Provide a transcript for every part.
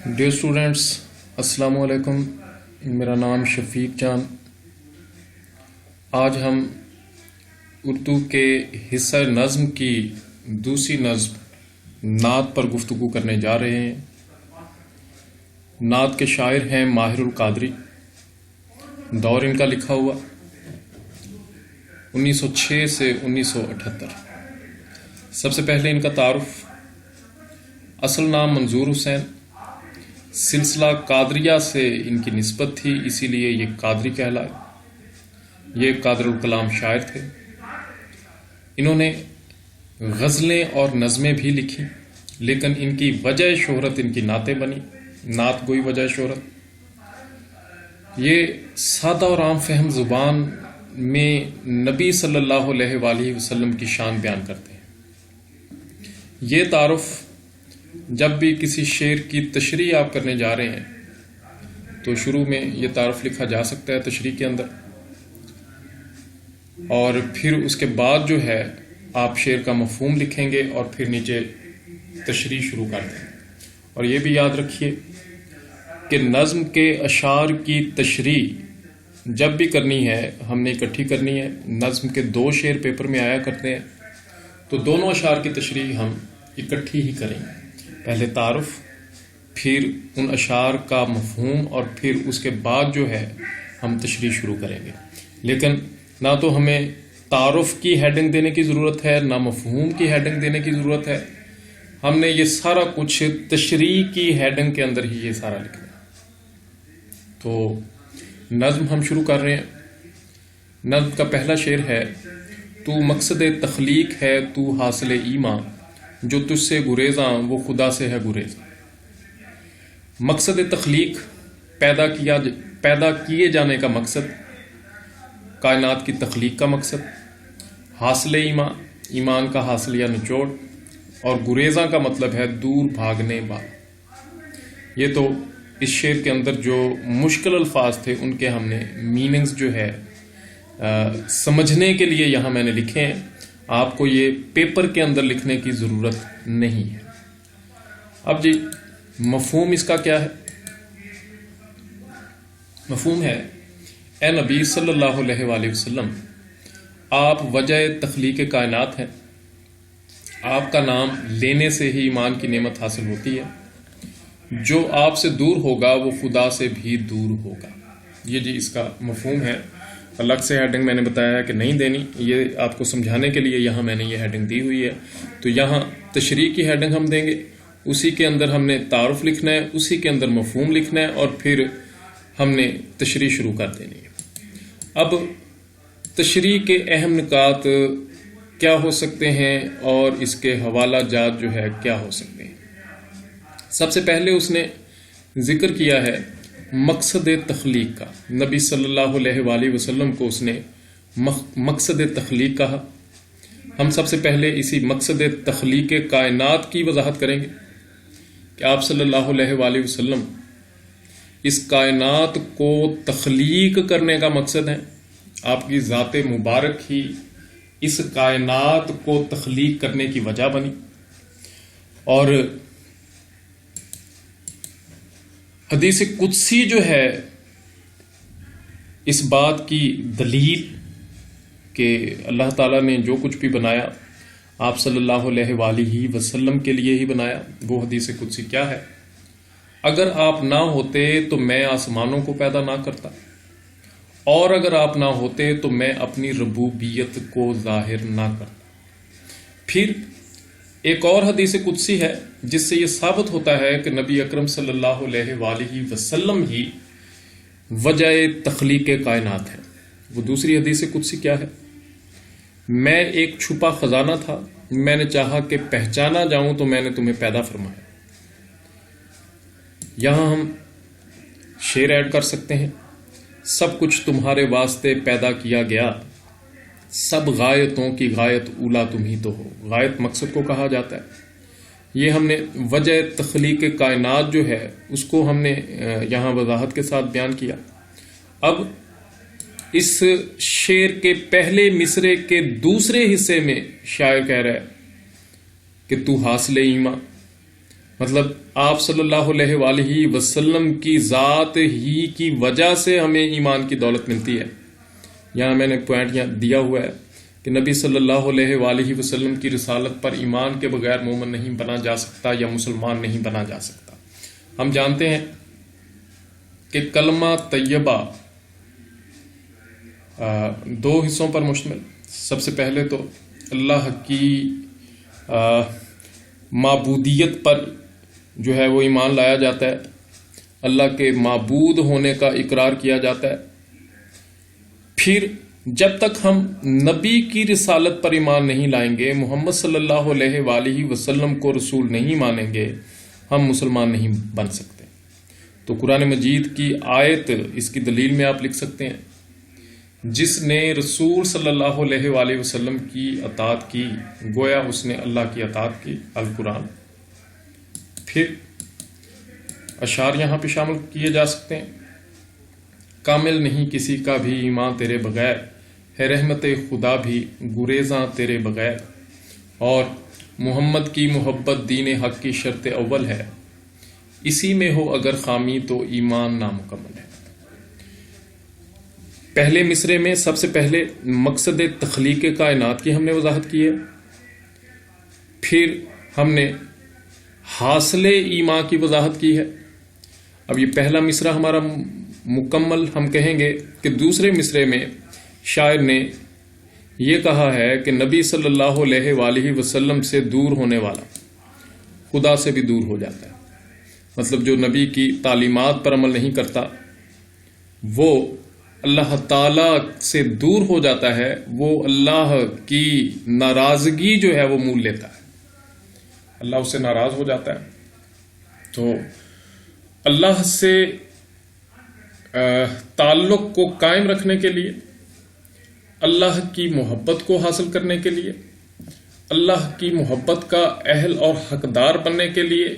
Dear students, السلام علیکم۔ میرا نام شفیق جان۔ آج ہم اردو کے حصہ نظم کی دوسری نظم نعت پر گفتگو کرنے جا رہے ہیں۔ نعت کے شاعر ہیں ماہر القادری۔ دور ان کا لکھا ہوا 1906 سے 1978۔ سب سے پہلے ان کا تعارف۔ اصل نام منظور حسین، سلسلہ قادریہ سے ان کی نسبت تھی، اسی لیے یہ قادری کہلائے۔ یہ قادر الکلام شاعر تھے۔ انہوں نے غزلیں اور نظمیں بھی لکھی، لیکن ان کی وجہ شہرت ان کی نعتیں بنی، نعت گوئی وجہ شہرت۔ یہ سادہ اور عام فہم زبان میں نبی صلی اللہ علیہ وآلہ وسلم کی شان بیان کرتے ہیں۔ یہ تعارف جب بھی کسی شعر کی تشریح آپ کرنے جا رہے ہیں تو شروع میں یہ تعارف لکھا جا سکتا ہے تشریح کے اندر، اور پھر اس کے بعد جو ہے آپ شعر کا مفہوم لکھیں گے اور پھر نیچے تشریح شروع کر دیں۔ اور یہ بھی یاد رکھیے کہ نظم کے اشعار کی تشریح جب بھی کرنی ہے ہم نے اکٹھی کرنی ہے۔ نظم کے 2 شعر پیپر میں آیا کرتے ہیں تو دونوں اشعار کی تشریح ہم اکٹھی ہی کریں گے۔ پہلے تعارف، پھر ان اشعار کا مفہوم، اور پھر اس کے بعد جو ہے ہم تشریح شروع کریں گے۔ لیکن نہ تو ہمیں تعارف کی ہیڈنگ دینے کی ضرورت ہے، نہ مفہوم کی ہیڈنگ دینے کی ضرورت ہے۔ ہم نے یہ سارا کچھ تشریح کی ہیڈنگ کے اندر ہی یہ سارا لکھنا ہے۔ تو نظم ہم شروع کر رہے ہیں۔ نظم کا پہلا شعر ہے: تو مقصد تخلیق ہے تو حاصل ایمان، جو تجھ سے گریزاں وہ خدا سے ہے گریزاں۔ مقصد تخلیق، پیدا کیے جانے کا مقصد، کائنات کی تخلیق کا مقصد۔ حاصل ایمان، ایمان کا حاصل یا نچوڑ، اور گریزاں کا مطلب ہے دور بھاگنے والا۔ یہ تو اس شعر کے اندر جو مشکل الفاظ تھے ان کے ہم نے میننگز جو ہے سمجھنے کے لیے یہاں میں نے لکھے ہیں۔ آپ کو یہ پیپر کے اندر لکھنے کی ضرورت نہیں ہے۔ اب جی مفہوم اس کا کیا ہے؟ مفہوم ہے: اے نبی صلی اللہ علیہ وآلہ وسلم، آپ وجہ تخلیق کائنات ہیں۔ آپ کا نام لینے سے ہی ایمان کی نعمت حاصل ہوتی ہے۔ جو آپ سے دور ہوگا وہ خدا سے بھی دور ہوگا۔ یہ جی اس کا مفہوم ہے۔ الگ سے ہیڈنگ میں نے بتایا ہے کہ نہیں دینی، یہ آپ کو سمجھانے کے لیے یہاں میں نے یہ ہیڈنگ دی ہوئی ہے۔ تو یہاں تشریح کی ہیڈنگ ہم دیں گے، اسی کے اندر ہم نے تعارف لکھنا ہے، اسی کے اندر مفہوم لکھنا ہے، اور پھر ہم نے تشریح شروع کر دینی ہے۔ اب تشریح کے اہم نکات کیا ہو سکتے ہیں اور اس کے حوالہ جات جو ہے کیا ہو سکتے ہیں؟ سب سے پہلے اس نے ذکر کیا ہے مقصد تخلیق کا۔ نبی صلی اللہ علیہ وآلہ وسلم کو اس نے مقصد تخلیق کہا۔ ہم سب سے پہلے اسی مقصد تخلیق کائنات کی وضاحت کریں گے کہ آپ صلی اللہ علیہ وآلہ وسلم اس کائنات کو تخلیق کرنے کا مقصد ہے۔ آپ کی ذات مبارک ہی اس کائنات کو تخلیق کرنے کی وجہ بنی، اور حدیث قدسی جو ہے اس بات کی دلیل کہ اللہ تعالیٰ نے جو کچھ بھی بنایا آپ صلی اللہ علیہ وآلہ وسلم کے لیے ہی بنایا۔ وہ حدیث قدسی کیا ہے؟ اگر آپ نہ ہوتے تو میں آسمانوں کو پیدا نہ کرتا، اور اگر آپ نہ ہوتے تو میں اپنی ربوبیت کو ظاہر نہ کرتا۔ پھر ایک اور حدیث قدسی ہے جس سے یہ ثابت ہوتا ہے کہ نبی اکرم صلی اللہ علیہ وآلہ وسلم ہی وجہ تخلیق کائنات ہے۔ وہ دوسری حدیث قدسی کیا ہے؟ میں ایک چھپا خزانہ تھا، میں نے چاہا کہ پہچانا جاؤں تو میں نے تمہیں پیدا فرمایا۔ یہاں ہم شعر ایڈ کر سکتے ہیں: سب کچھ تمہارے واسطے پیدا کیا گیا، سب غایتوں کی غایت اولا تم ہی تو ہو۔ غایت مقصد کو کہا جاتا ہے۔ یہ ہم نے وجہ تخلیق کائنات جو ہے اس کو ہم نے یہاں وضاحت کے ساتھ بیان کیا۔ اب اس شعر کے پہلے مصرے کے دوسرے حصے میں شاعر کہہ رہا ہے کہ تو حاصل ایمان، مطلب آپ صلی اللہ علیہ وآلہ وسلم کی ذات ہی کی وجہ سے ہمیں ایمان کی دولت ملتی ہے. یہاں میں نے پوائنٹ یہاں دیا ہوا ہے کہ نبی صلی اللہ علیہ وآلہ وسلم کی رسالت پر ایمان کے بغیر مومن نہیں بنا جا سکتا یا مسلمان نہیں بنا جا سکتا. ہم جانتے ہیں کہ کلمہ طیبہ دو حصوں پر مشتمل. سب سے پہلے تو اللہ کی معبودیت پر جو ہے وہ ایمان لایا جاتا ہے، اللہ کے معبود ہونے کا اقرار کیا جاتا ہے. پھر جب تک ہم نبی کی رسالت پر ایمان نہیں لائیں گے، محمد صلی اللہ علیہ وآلہ وسلم کو رسول نہیں مانیں گے، ہم مسلمان نہیں بن سکتے. تو قرآن مجید کی آیت اس کی دلیل میں آپ لکھ سکتے ہیں، جس نے رسول صلی اللہ علیہ وآلہ وسلم کی اطاعت کی گویا اس نے اللہ کی اطاعت کی، القرآن. پھر اشعار یہاں پہ شامل کیے جا سکتے ہیں. کامل نہیں کسی کا بھی ایمان تیرے بغیر، ہے رحمت خدا بھی گریزاں تیرے بغیر، اور محمد کی محبت دین حق کی شرط اول ہے، اسی میں ہو اگر خامی تو ایمان نامکمل ہے. پہلے مصرے میں سب سے پہلے مقصد تخلیق کائنات کی ہم نے وضاحت کی ہے. پھر ہم نے حاصل ایمان کی وضاحت کی ہے. اب یہ پہلا مصرع ہمارا مکمل ہم کہیں گے کہ دوسرے مصرے میں شاعر نے یہ کہا ہے کہ نبی صلی اللہ علیہ وآلہ وسلم سے دور ہونے والا خدا سے بھی دور ہو جاتا ہے. مطلب جو نبی کی تعلیمات پر عمل نہیں کرتا وہ اللہ تعالی سے دور ہو جاتا ہے، وہ اللہ کی ناراضگی جو ہے وہ مول لیتا ہے، اللہ اس سے ناراض ہو جاتا ہے. تو اللہ سے تعلق کو قائم رکھنے کے لیے، اللہ کی محبت کو حاصل کرنے کے لیے، اللہ کی محبت کا اہل اور حقدار بننے کے لیے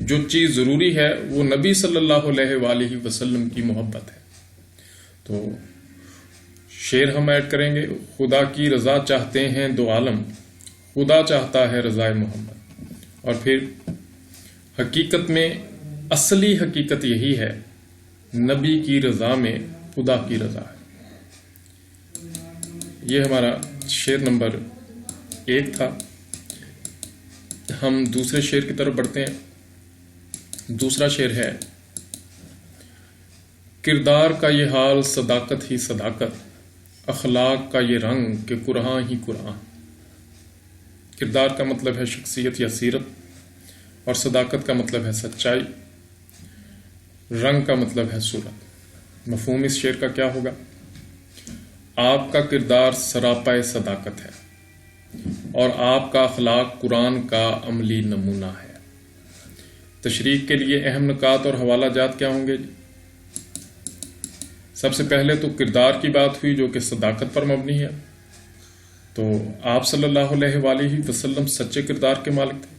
جو چیز ضروری ہے وہ نبی صلی اللہ علیہ وآلہ وسلم کی محبت ہے. تو شعر ہم ایڈ کریں گے، خدا کی رضا چاہتے ہیں دو عالم، خدا چاہتا ہے رضا محمد. اور پھر حقیقت میں اصلی حقیقت یہی ہے، نبی کی رضا میں خدا کی رضا ہے. یہ ہمارا شعر نمبر 1 تھا. ہم دوسرے شعر کی طرف بڑھتے ہیں. دوسرا شعر ہے، کردار کا یہ حال صداقت ہی صداقت، اخلاق کا یہ رنگ کہ قرآن ہی قرآن. کردار کا مطلب ہے شخصیت یا سیرت، اور صداقت کا مطلب ہے سچائی، رنگ کا مطلب ہے صورت. مفہوم اس شعر کا کیا ہوگا؟ آپ کا کردار سراپا صداقت ہے اور آپ کا اخلاق قرآن کا عملی نمونہ ہے. تشریح کے لیے اہم نکات اور حوالہ جات کیا ہوں گے؟ سب سے پہلے تو کردار کی بات ہوئی جو کہ صداقت پر مبنی ہے. تو آپ صلی اللہ علیہ وآلہ وسلم سچے کردار کے مالک تھے.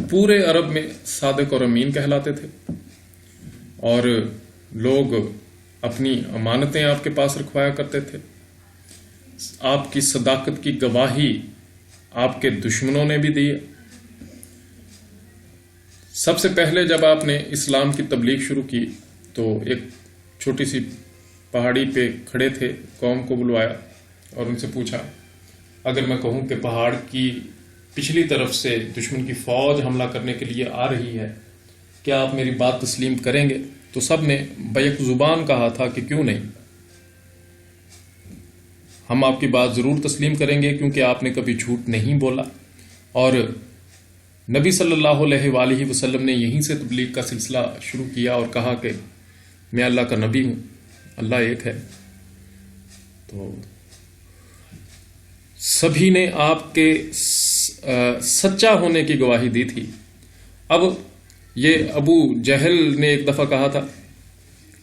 پورے عرب میں صادق اور امین کہلاتے تھے، اور لوگ اپنی امانتیں آپ کے پاس رکھوایا کرتے تھے. آپ کی صداقت کی گواہی آپ کے دشمنوں نے بھی دی. سب سے پہلے جب آپ نے اسلام کی تبلیغ شروع کی تو ایک چھوٹی سی پہاڑی پہ کھڑے تھے، قوم کو بلوایا اور ان سے پوچھا، اگر میں کہوں کہ پہاڑ کی پچھلی طرف سے دشمن کی فوج حملہ کرنے کے لیے آ رہی ہے، کیا آپ میری بات تسلیم کریں گے؟ تو سب نے بیک زبان کہا تھا کہ کیوں نہیں، ہم آپ کی بات ضرور تسلیم کریں گے کیونکہ آپ نے کبھی جھوٹ نہیں بولا. اور نبی صلی اللہ علیہ وآلہ وسلم نے یہیں سے تبلیغ کا سلسلہ شروع کیا اور کہا کہ میں اللہ کا نبی ہوں، اللہ ایک ہے. تو سبھی نے آپ کے سچا ہونے کی گواہی دی تھی. اب یہ ابو جہل نے ایک دفعہ کہا تھا،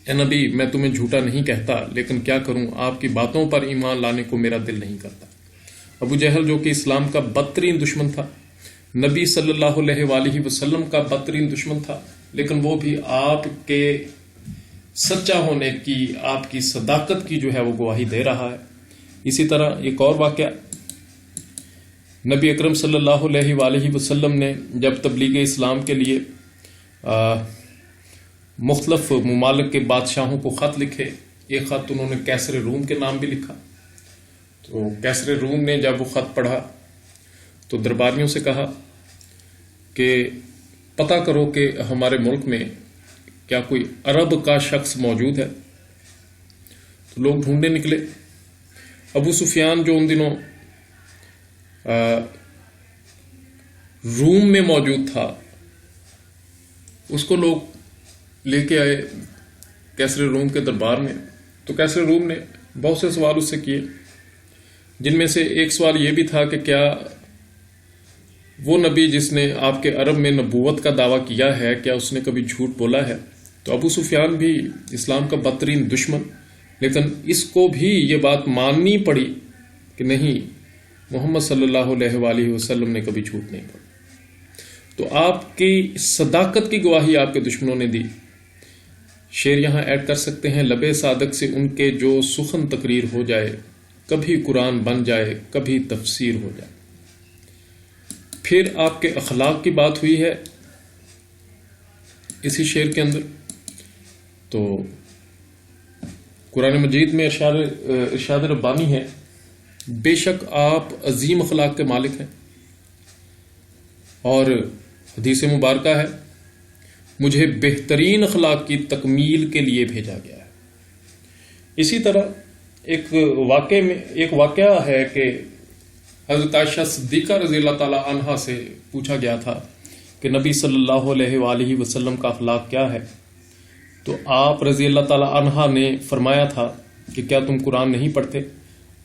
اے نبی میں تمہیں جھوٹا نہیں کہتا، لیکن کیا کروں، آپ کی باتوں پر ایمان لانے کو میرا دل نہیں کرتا. ابو جہل جو کہ اسلام کا بدترین دشمن تھا، نبی صلی اللہ علیہ وآلہ وسلم کا بدترین دشمن تھا، لیکن وہ بھی آپ کے سچا ہونے کی، آپ کی صداقت کی جو ہے وہ گواہی دے رہا ہے. اسی طرح ایک اور واقعہ نبی اکرم صلی اللہ علیہ وآلہ وسلم نے جب تبلیغ اسلام کے لیے مختلف ممالک کے بادشاہوں کو خط لکھے، ایک خط انہوں نے کیسر روم کے نام بھی لکھا، تو کیسر روم نے جب وہ خط پڑھا تو درباریوں سے کہا کہ پتہ کرو کہ ہمارے ملک میں کیا کوئی عرب کا شخص موجود ہے۔ تو لوگ ڈھونڈنے نکلے۔ ابو سفیان جو ان دنوں روم میں موجود تھا، اس کو لوگ لے کے آئے کیسر روم کے دربار میں۔ تو کیسر روم نے بہت سے سوال اس سے کیے، جن میں سے ایک سوال یہ بھی تھا کہ کیا وہ نبی جس نے آپ کے عرب میں نبوت کا دعویٰ کیا ہے، کیا اس نے کبھی جھوٹ بولا ہے؟ تو ابو سفیان بھی اسلام کا بدترین دشمن، لیکن اس کو بھی یہ بات ماننی پڑی کہ نہیں، محمد صلی اللہ علیہ وآلہ وسلم نے کبھی جھوٹ نہیں بولا۔ تو آپ کی صداقت کی گواہی آپ کے دشمنوں نے دی۔ شعر یہاں ایڈ کر سکتے ہیں، لبے صادق سے ان کے جو سخن تقریر ہو جائے، کبھی قرآن بن جائے کبھی تفسیر ہو جائے۔ پھر آپ کے اخلاق کی بات ہوئی ہے اسی شعر کے اندر۔ تو قرآن مجید میں ارشاد ربانی ہے، بے شک آپ عظیم اخلاق کے مالک ہیں، اور حدیث مبارکہ ہے، مجھے بہترین اخلاق کی تکمیل کے لیے بھیجا گیا ہے۔ اسی طرح ایک واقعہ ہے کہ حضرت عائشہ صدیقہ رضی اللہ تعالی عنہا سے پوچھا گیا تھا کہ نبی صلی اللہ علیہ وآلہ وسلم کا اخلاق کیا ہے؟ تو آپ رضی اللہ تعالی عنہا نے فرمایا تھا کہ کیا تم قرآن نہیں پڑھتے؟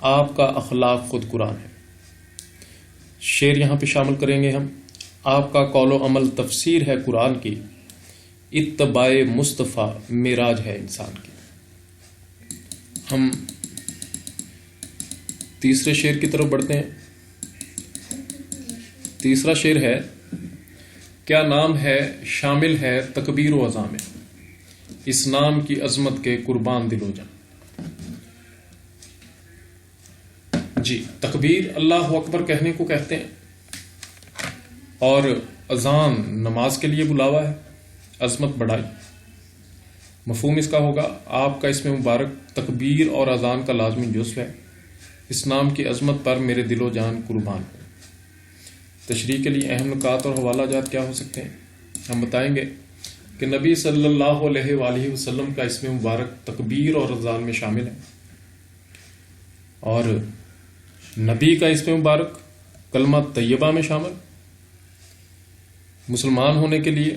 آپ کا اخلاق خود قرآن ہے۔ شعر یہاں پہ شامل کریں گے ہم، آپ کا قول و عمل تفسیر ہے قرآن کی، اتباع مصطفیٰ معراج ہے انسان کی۔ ہم تیسرے شعر کی طرف بڑھتے ہیں۔ تیسرا شعر ہے، کیا نام ہے شامل ہے تکبیر و اذان میں، اس نام کی عظمت کے قربان دل و جان۔ جی، تکبیر اللہ اکبر کہنے کو کہتے ہیں، اور اذان نماز کے لیے بلاوا ہے، عظمت بڑھائی۔ مفہوم اس کا ہوگا، آپ کا اسم مبارک تکبیر اور اذان کا لازمی جزو ہے، اس نام کی عظمت پر میرے دل و جان قربان ہو۔ تشریح کے لیے اہم نکات اور حوالہ جات کیا ہو سکتے ہیں؟ ہم بتائیں گے کہ نبی صلی اللہ علیہ وآلہ وسلم کا اسم مبارک تکبیر اور اذان میں شامل ہے، اور نبی کا اسم مبارک کلمہ طیبہ میں شامل۔ مسلمان ہونے کے لیے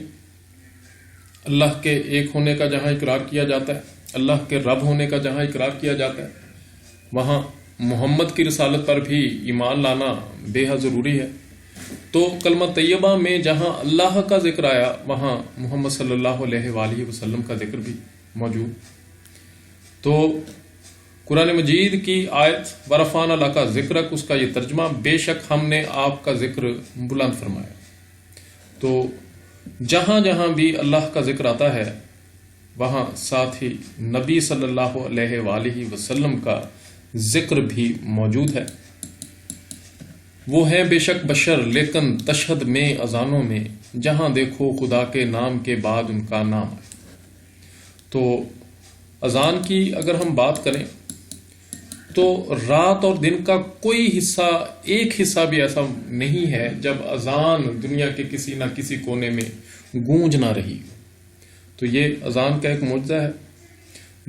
اللہ کے ایک ہونے کا جہاں اقرار کیا جاتا ہے، اللہ کے رب ہونے کا جہاں اقرار کیا جاتا ہے، وہاں محمد کی رسالت پر بھی ایمان لانا بے حد ضروری ہے۔ تو کلمہ طیبہ میں جہاں اللہ کا ذکر آیا، وہاں محمد صلی اللہ علیہ وآلہ وسلم کا ذکر بھی موجود۔ تو قرآن مجید کی آیت ورفعنا لک ذکرک، اس کا یہ ترجمہ، بے شک ہم نے آپ کا ذکر بلند فرمایا۔ تو جہاں جہاں بھی اللہ کا ذکر آتا ہے، وہاں ساتھ ہی نبی صلی اللہ علیہ وآلہ وسلم کا ذکر بھی موجود ہے۔ وہ ہیں بے شک بشر لیکن تشہد میں اذانوں میں، جہاں دیکھو خدا کے نام کے بعد ان کا نام ہے۔ تو اذان کی اگر ہم بات کریں تو رات اور دن کا کوئی حصہ، ایک حصہ بھی ایسا نہیں ہے جب اذان دنیا کے کسی نہ کسی کونے میں گونج نہ رہی۔ تو یہ اذان کا ایک معجزہ ہے۔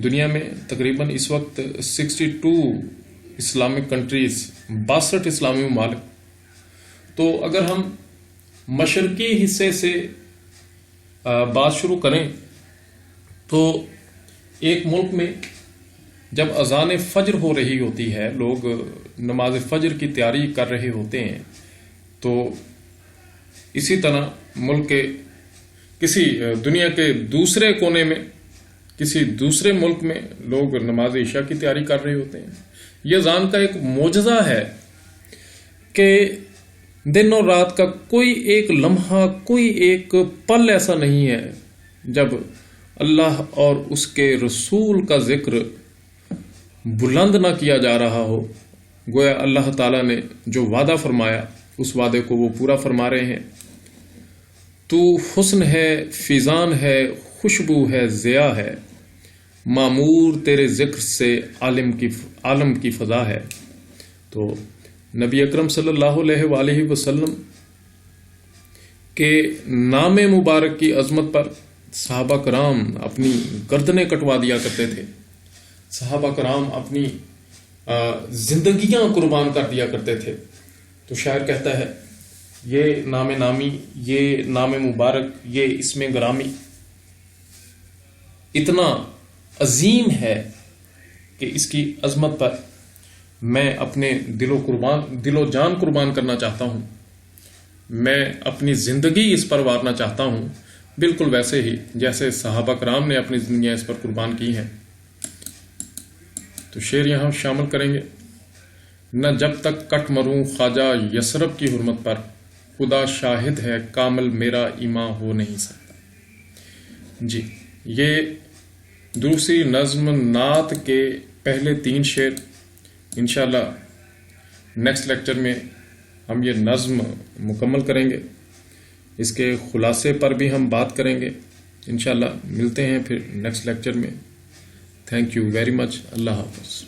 دنیا میں تقریباً اس وقت 62 اسلامک کنٹریز، 62 اسلامی ممالک۔ تو اگر ہم مشرقی حصے سے بات شروع کریں تو ایک ملک میں جب اذان فجر ہو رہی ہوتی ہے، لوگ نماز فجر کی تیاری کر رہے ہوتے ہیں، تو اسی طرح ملک کے کسی دنیا کے دوسرے کونے میں، کسی دوسرے ملک میں لوگ نماز عشاء کی تیاری کر رہے ہوتے ہیں۔ یہ اذان کا ایک معجزہ ہے کہ دن اور رات کا کوئی ایک لمحہ، کوئی ایک پل ایسا نہیں ہے جب اللہ اور اس کے رسول کا ذکر بلند نہ کیا جا رہا ہو۔ گویا اللہ تعالیٰ نے جو وعدہ فرمایا اس وعدے کو وہ پورا فرما رہے ہیں. تو حسن ہے، فیضان ہے، خوشبو ہے، ضیاء ہے، معمور تیرے ذکر سے عالم کی فضا ہے. تو نبی اکرم صلی اللہ علیہ وآلہ وسلم کے نام مبارک کی عظمت پر صحابہ کرام اپنی گردنیں کٹوا دیا کرتے تھے. صحابہ کرام اپنی زندگیاں قربان کر دیا کرتے تھے. تو شاعر کہتا ہے یہ نام نامی، یہ نام مبارک، یہ اسم گرامی اتنا عظیم ہے کہ اس کی عظمت پر میں اپنے دل و جان قربان کرنا چاہتا ہوں، میں اپنی زندگی اس پر وارنا چاہتا ہوں، بالکل ویسے ہی جیسے صحابہ کرام نے اپنی زندگیاں اس پر قربان کی ہیں. تو شعر یہاں شامل کریں گے. نہ جب تک کٹ مروں خواجہ یثرب کی حرمت پر، خدا شاہد ہے کامل میرا ایمان ہو نہیں سکتا. جی، یہ دوسری نظم نعت کے پہلے 3 شعر. انشاءاللہ نیکسٹ لیکچر میں ہم یہ نظم مکمل کریں گے، اس کے خلاصے پر بھی ہم بات کریں گے. انشاءاللہ ملتے ہیں پھر نیکسٹ لیکچر میں. Thank you very much. اللہ حافظ.